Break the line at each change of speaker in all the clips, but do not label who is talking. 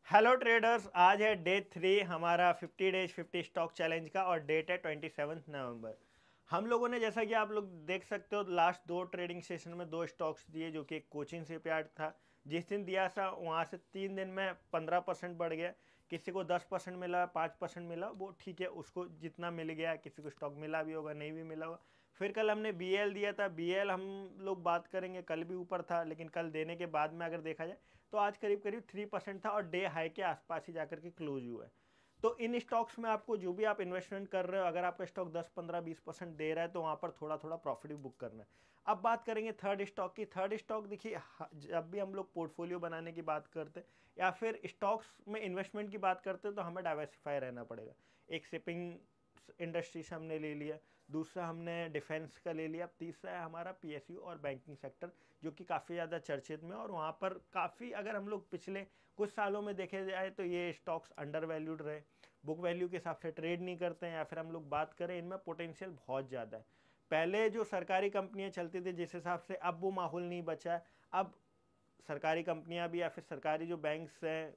Hello traders, आज है day 3 हमारा 50 डेज 50 स्टॉक चैलेंज का और डेट है 27 नवंबर। हम लोगों ने, जैसा कि आप लोग देख सकते हो, लास्ट दो ट्रेडिंग सेशन में दो स्टॉक्स दिए जो कि एक कोचिंग शिपयार्ड था। जिस दिन दिया था वहाँ से 3 दिन में 15% बढ़ गया। किसी को 10% मिला, 5% मिला, वो ठीक है, उसको जितना मिल गया। किसी को स्टॉक मिला भी होगा, नहीं भी मिला होगा। फिर कल हमने बीएल दिया था। बीएल हम लोग बात करेंगे, कल भी ऊपर था, लेकिन कल देने के बाद में अगर देखा जाए तो आज करीब करीब 3% था और डे हाई के आसपास ही जाकर के क्लोज हुआ है। तो इन स्टॉक्स में आपको जो भी आप इन्वेस्टमेंट कर रहे हो, अगर आपका स्टॉक 10 15 20% दे रहा है तो वहाँ पर थोड़ा थोड़ा प्रॉफिट भी बुक करना है। अब बात करेंगे थर्ड स्टॉक की। थर्ड स्टॉक देखिए, जब भी हम लोग पोर्टफोलियो बनाने की बात करते हैं या फिर स्टॉक्स में इन्वेस्टमेंट की बात करते हैं तो हमें डाइवर्सिफाई रहना पड़ेगा। एक शिपिंग इंडस्ट्री से हमने ले लिया, दूसरा हमने डिफेंस का ले लिया, तीसरा है हमारा पीएसयू और बैंकिंग सेक्टर, जो कि काफ़ी ज़्यादा चर्चित में। और वहाँ पर काफ़ी, अगर हम लोग पिछले कुछ सालों में देखे जाए तो ये स्टॉक्स अंडर वैल्यूड रहे, बुक वैल्यू के हिसाब से ट्रेड नहीं करते हैं, या फिर हम लोग बात करें इनमें पोटेंशियल बहुत ज़्यादा है। पहले जो सरकारी कंपनियां चलती थी जिस हिसाब से, अब वो माहौल नहीं बचा है। अब सरकारी कंपनियां भी या फिर सरकारी जो बैंक्स हैं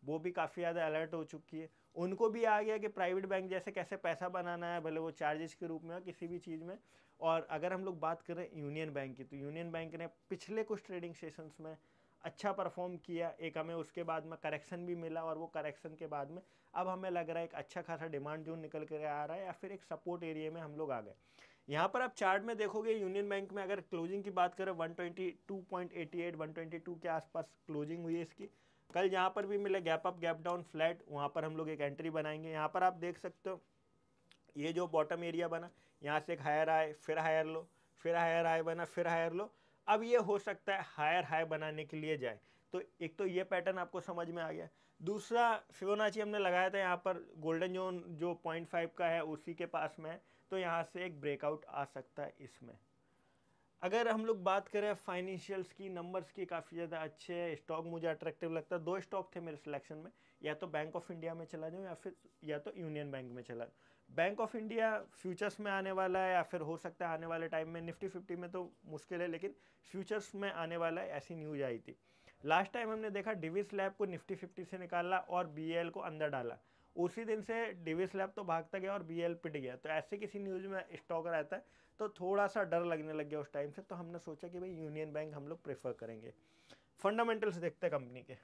वो भी काफ़ी ज़्यादा अलर्ट हो चुकी है। उनको भी आ गया कि प्राइवेट बैंक जैसे कैसे पैसा बनाना है, भले वो चार्जेस के रूप में हो किसी भी चीज़ में। और अगर हम लोग बात करें यूनियन बैंक की, तो यूनियन बैंक ने पिछले कुछ ट्रेडिंग सेशंस में अच्छा परफॉर्म किया। एक हमें उसके बाद में करेक्शन भी मिला, और वो करेक्शन के बाद में अब हमें लग रहा है एक अच्छा खासा डिमांड जोन निकल कर आ रहा है, या फिर एक सपोर्ट एरिया में हम लोग आ गए। यहाँ पर आप चार्ट में देखोगे यूनियन बैंक में, अगर क्लोजिंग की बात करें 122.88 122 के आसपास क्लोजिंग हुई है इसकी। कल यहाँ पर भी मिले gap up gap down flat, वहाँ पर हम लोग एक एंट्री बनाएंगे। यहाँ पर आप देख सकते हो ये जो बॉटम एरिया बना, यहाँ से एक हायर आए, फिर हायर लो, फिर हायर हाई बना, फिर हायर लो। अब ये हो सकता है हायर हाई बनाने के लिए जाए। तो एक तो ये पैटर्न आपको समझ में आ गया। दूसरा, फिबोनाची हमने लगाया था यहाँ पर, गोल्डन जोन जो 0.5 का है उसी के पास में है, तो यहाँ से एक ब्रेकआउट आ सकता है इसमें। अगर हम लोग बात करें फाइनेंशियल्स की, नंबर्स की काफ़ी ज़्यादा अच्छे हैं। स्टॉक मुझे अट्रैक्टिव लगता है। दो स्टॉक थे मेरे सिलेक्शन में, या तो बैंक ऑफ इंडिया में चला जाऊँ या तो यूनियन बैंक में चला जाऊँ। बैंक ऑफ इंडिया फ्यूचर्स में आने वाला है, या फिर हो सकता है आने वाले टाइम में। निफ्टी 50 में तो मुश्किल है, लेकिन फ्यूचर्स में आने वाला है, ऐसी न्यूज आई थी। लास्ट टाइम हमने देखा डिविस लैब को निफ्टी 50 से निकाला और बीएल को अंदर डाला। उसी दिन से डिविस लैब तो भागता गया और बीएल पिट गया। तो ऐसे किसी न्यूज में स्टॉक रहता है तो थोड़ा सा डर लगने लग गया उस टाइम से। तो हमने सोचा कि भाई यूनियन बैंक हम लोग प्रेफर करेंगे। फंडामेंटल्स देखते हैं कंपनी के।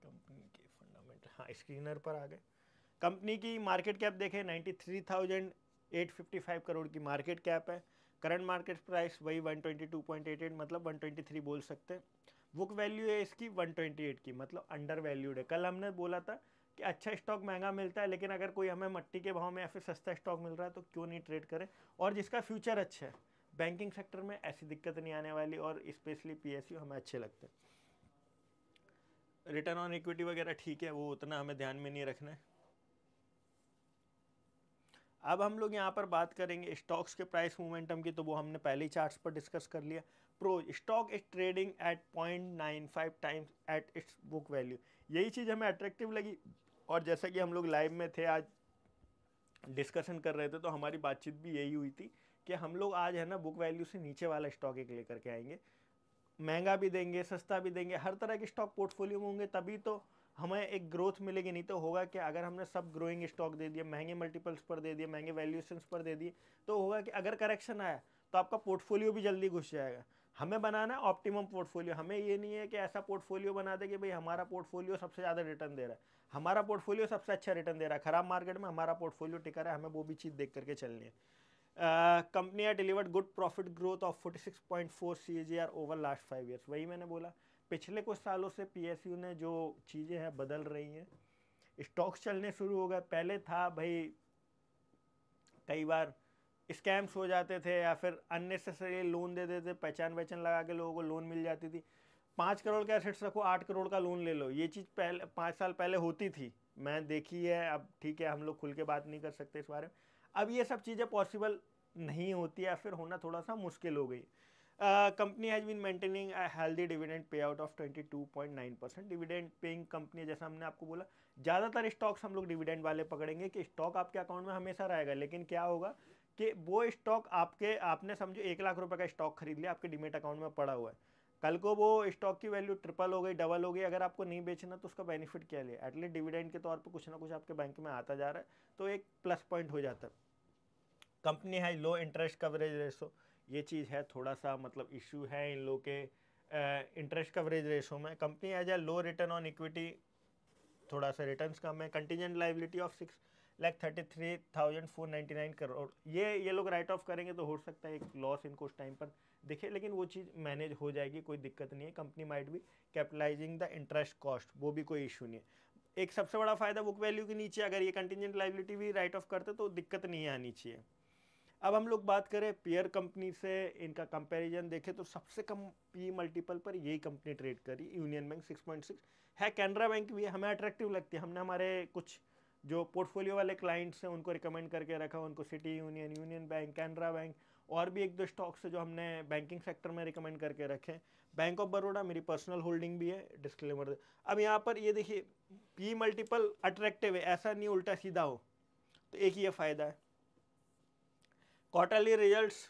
कंपनी के फंडामेंटल, हाँ, स्क्रीनर पर आ गए। कंपनी की मार्केट कैप देखें, 93,855 करोड़ की मार्केट कैप है। करंट मार्केट प्राइस वही 122.88, मतलब 123 बोल सकते हैं। बुक वैल्यू है इसकी 128 की, मतलब अंडर वैल्यूड है। कल हमने बोला था कि अच्छा स्टॉक महंगा मिलता है, लेकिन अगर कोई हमें मट्टी के भाव में या फिर सस्ता स्टॉक मिल रहा है तो क्यों नहीं ट्रेड करें। और जिसका फ्यूचर अच्छा है, बैंकिंग सेक्टर में ऐसी दिक्कत नहीं आने वाली, और स्पेशली पीएसयू हमें अच्छे लगते हैं। रिटर्न ऑन इक्विटी वगैरह ठीक है, वो उतना हमें ध्यान में नहीं रखना है। अब हम लोग यहाँ पर बात करेंगे स्टॉक्स के प्राइस मोमेंटम की, तो वो हमने पहले ही चार्ट्स पर डिस्कस कर लिया। Pro stock is trading at 0.95 times at its book value, यही चीज़ हमें अट्रैक्टिव लगी। और जैसा कि हम लोग लाइव में थे आज, डिस्कशन कर रहे थे, तो हमारी बातचीत भी यही हुई थी कि हम लोग आज है ना बुक वैल्यू से नीचे वाला स्टॉक एक लेकर के आएंगे। महंगा भी देंगे, सस्ता भी देंगे, हर तरह के स्टॉक पोर्टफोलियो में होंगे, तभी तो हमें एक ग्रोथ मिलेगी। नहीं तो होगा कि अगर हमने सब ग्रोइंग स्टॉक दे दिए, महंगे मल्टीपल्स पर दे दिए, महंगे वैल्यूएशंस पर दे दिए, तो होगा कि अगर करेक्शन आया तो आपका पोर्टफोलियो भी जल्दी घुस जाएगा। हमें बनाना है ऑप्टिमम पोर्टफोलियो। हमें ये नहीं है कि ऐसा पोर्टफोलियो बना दे कि भाई हमारा पोर्टफोलियो सबसे ज़्यादा रिटर्न दे रहा है, हमारा पोर्टफोलियो सबसे अच्छा रिटर्न दे रहा है, खराब मार्केट में हमारा पोर्टफोलियो टिका रहा है। हमें वो भी चीज़ देख करके चलनी है। कंपनी है delivered good profit growth of 46.4 CAGR over last 5 years. वही मैंने बोला, पिछले कुछ सालों से पीएसयू ने जो चीज़ें हैं बदल रही हैं। स्टॉक्स चलने शुरू हो गए। पहले था भाई, कई बार स्कैम्स हो जाते थे, या फिर अननेसेसरी लोन दे देते, पहचान वहचान लगा के लोगों को लोन मिल जाती थी। 5 करोड़ के एसेट्स रखो, 8 करोड़ का लोन ले लो, ये चीज़ पहले 5 साल पहले होती थी, मैं देखी है। अब ठीक है, हम लोग खुल के बात नहीं कर सकते इस बारे में। अब ये सब चीज़ें पॉसिबल नहीं होती, या फिर होना थोड़ा सा मुश्किल हो गई। Company has been maintaining a healthy dividend payout of 22.9%। Dividend paying company, जैसा हमने आपको बोला, ज़्यादातर स्टॉक्स हम लोग डिविडेंड वाले पकड़ेंगे कि स्टॉक आपके अकाउंट में हमेशा रहेगा, लेकिन क्या होगा कि वो स्टॉक आपने समझो 1 लाख रुपए का स्टॉक खरीद लिया, आपके डीमेट अकाउंट में पड़ा हुआ है। कल को वो स्टॉक की वैल्यू ट्रिपल हो गई, डबल हो गई, अगर आपको नहीं बेचना तो उसका बेनिफिट क्या लिया, एटलीस्ट डिविडेंड के तौर पे कुछ ना कुछ आपके बैंक में आता जा रहा है, तो एक प्लस पॉइंट हो जाता है। कंपनी है लो इंटरेस्ट कवरेज रेशो, ये चीज़ है थोड़ा सा मतलब इशू है इन लोगों के इंटरेस्ट कवरेज रेशो में। Company has a low return on equity, थोड़ा सा रिटर्न्स कम है। कंटीजेंट लाइबिलिटी ऑफ 6,33,499 करोड़, ये लोग राइट ऑफ करेंगे तो हो सकता है एक लॉस इनको उस टाइम पर दिखे, लेकिन वो चीज़ मैनेज हो जाएगी, कोई दिक्कत नहीं है। कंपनी माइट भी कैपिटलाइजिंग द इंटरेस्ट कॉस्ट, वो भी कोई इशू नहीं है। एक सबसे बड़ा फायदा बुक वैल्यू के नीचे अगर ये कंटीजेंट लाइबिलिटी भी राइट ऑफ करते तो दिक्कत नहीं आनी चाहिए। अब हम लोग बात करें पेयर कंपनी से, इनका कंपैरिजन देखें तो सबसे कम पी मल्टीपल पर यही कंपनी ट्रेड करी, यूनियन बैंक 6.6 है, कैनरा बैंक भी हमें अट्रैक्टिव लगती है। हमने हमारे कुछ जो पोर्टफोलियो वाले क्लाइंट्स हैं उनको रिकमेंड करके रखा, उनको city union, union bank, Canara bank और भी एक दो स्टॉक्स है जो हमने बैंकिंग सेक्टर में रिकमेंड करके रखे। बैंक ऑफ बड़ौदा मेरी पर्सनल होल्डिंग भी है, डिस्क्लेमर। अब यहाँ पर ये देखिए पी मल्टीपल अट्रैक्टिव है, ऐसा नहीं उल्टा सीधा हो, तो एक ये फ़ायदा है। क्वार्टरली रिजल्ट्स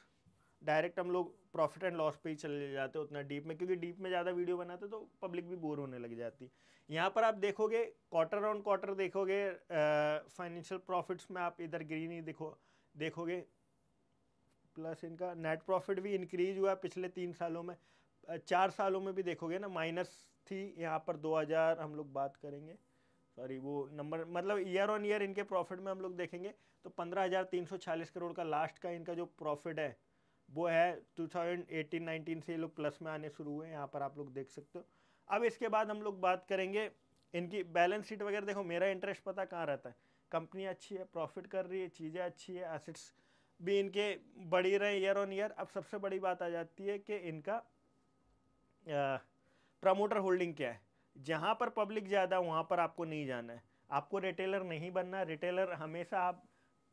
डायरेक्ट हम लोग प्रॉफिट एंड लॉस पे ही चले जाते हैं उतना डीप में, क्योंकि डीप में ज़्यादा वीडियो बनाते तो पब्लिक भी बोर होने लग जाती। यहाँ पर आप देखोगे क्वार्टर ऑन क्वार्टर देखोगे फाइनेंशियल प्रॉफिट्स में आप इधर ग्रीन ही देखोगे, प्लस इनका नेट प्रॉफिट भी इंक्रीज हुआ पिछले 3 सालों में। 4 सालों में भी देखोगे ना माइनस थी, यहाँ पर 2000 हम लोग बात करेंगे, सॉरी वो नंबर मतलब ईयर ऑन ईयर इनके प्रॉफिट में हम लोग देखेंगे तो 15,346 करोड़ का लास्ट का इनका जो प्रॉफिट है वो है 2018-19 से ये लोग प्लस में आने शुरू हुए, यहाँ पर आप लोग देख सकते हो। अब इसके बाद हम लोग बात करेंगे इनकी बैलेंस शीट वगैरह। देखो मेरा इंटरेस्ट पता कहाँ रहता है, कंपनी अच्छी है, प्रॉफिट कर रही है, चीज़ें अच्छी है, एसेट्स भी इनके बढ़ ही रहे ईयर ऑन ईयर। अब सबसे बड़ी बात आ जाती है कि इनका प्रमोटर होल्डिंग क्या है। जहाँ पर पब्लिक ज़्यादा वहाँ पर आपको नहीं जाना है, आपको रिटेलर नहीं बनना। रिटेलर हमेशा आप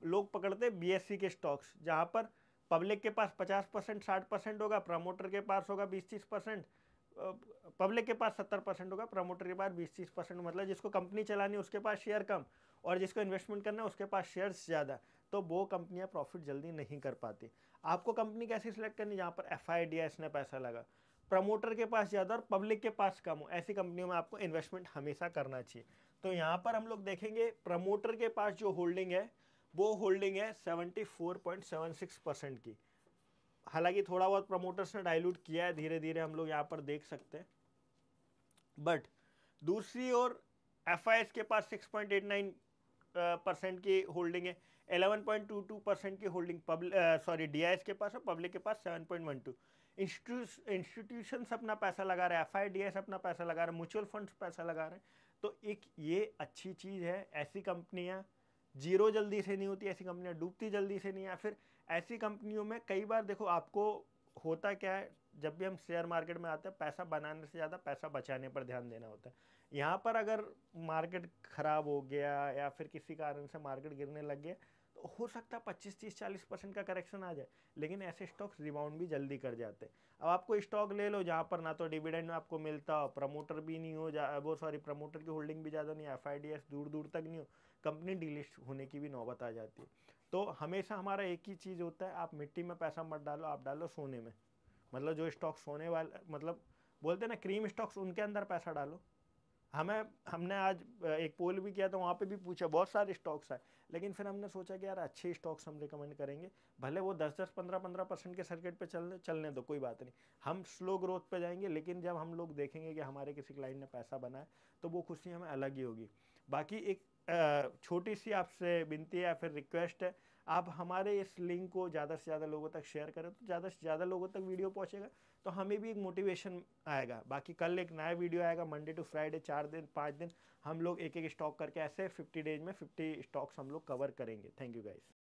लोग पकड़ते बीएससी के स्टॉक्स, जहाँ पर पब्लिक के पास 50% 60% होगा, प्रमोटर के पास होगा 20-30%, पब्लिक के पास 70% होगा, प्रमोटर के पास 20-30%। मतलब जिसको कंपनी चलानी है उसके पास शेयर कम और जिसको इन्वेस्टमेंट करना है उसके पास शेयर्स ज़्यादा, तो वो कंपनियां प्रॉफिट जल्दी नहीं कर पाती। आपको कंपनी कैसी सिलेक्ट करनी जहाँ पर FIDS ने पैसा लगा, प्रमोटर के पास ज़्यादा और पब्लिक के पास कम हो, ऐसी कंपनियों में आपको इन्वेस्टमेंट हमेशा करना चाहिए। तो यहाँ पर हम लोग देखेंगे प्रमोटर के पास जो होल्डिंग है वो होल्डिंग है 74.76% की। हालांकि थोड़ा बहुत प्रमोटर्स ने डाइल्यूट किया है धीरे धीरे, हम लोग यहाँ पर देख सकते हैं। बट दूसरी ओर FIS के पास 6.89% की होल्डिंग है, 11.22% की होल्डिंग DIS के पास है, पब्लिक के पास 7.12। इंस्टीट्यूशंस अपना पैसा लगा रहे हैं, FIDS अपना पैसा लगा रहे हैं, म्यूचुअल फंड्स पैसा लगा रहे हैं, तो एक ये अच्छी चीज़ है। ऐसी कंपनियां जीरो जल्दी से नहीं होती, ऐसी कंपनियां डूबती जल्दी से नहीं है। फिर ऐसी कंपनियों में कई बार देखो आपको होता क्या है, जब भी हम शेयर मार्केट में आते हैं पैसा बनाने से ज़्यादा पैसा बचाने पर ध्यान देना होता है। यहाँ पर अगर मार्केट ख़राब हो गया या फिर किसी कारण से मार्केट गिरने लग गया तो हो सकता है 25-30-40% का करेक्शन आ जाए, लेकिन ऐसे स्टॉक्स रिबाउंड भी जल्दी कर जाते हैं। अब आपको स्टॉक ले लो जहाँ पर ना तो डिविडेंड आपको मिलता हो, प्रमोटर भी नहीं हो, प्रमोटर की होल्डिंग भी ज़्यादा नहीं, FIDS दूर दूर तक नहीं हो, कंपनी डीलिस्ट होने की भी नौबत आ जाती है। तो हमेशा हमारा एक ही चीज़ होता है, आप मिट्टी में पैसा मत डालो, आप डालो सोने में। मतलब जो स्टॉक्स सोने वाले मतलब बोलते हैं ना क्रीम स्टॉक्स, उनके अंदर पैसा डालो। हमने आज एक पोल भी किया था, वहाँ पे भी पूछा, बहुत सारे स्टॉक्स आए, लेकिन फिर हमने सोचा कि यार अच्छे स्टॉक्स हम रिकमेंड करेंगे, भले वो 10-10, 15-15% के सर्किट पे चलने दो, कोई बात नहीं, हम स्लो ग्रोथ पे जाएंगे, लेकिन जब हम लोग देखेंगे कि हमारे किसी क्लाइंट ने पैसा बनाया तो वो खुशी हमें अलग ही होगी। बाकी एक छोटी सी आपसे विनती है या फिर रिक्वेस्ट है, आप हमारे इस लिंक को ज़्यादा से ज़्यादा लोगों तक शेयर करें तो ज़्यादा से ज़्यादा लोगों तक वीडियो पहुंचेगा, तो हमें भी एक मोटिवेशन आएगा। बाकी कल एक नया वीडियो आएगा मंडे टू फ्राइडे, 4 दिन 5 दिन हम लोग एक एक स्टॉक करके ऐसे 50 डेज में 50 स्टॉक्स हम लोग कवर करेंगे। Thank you guys.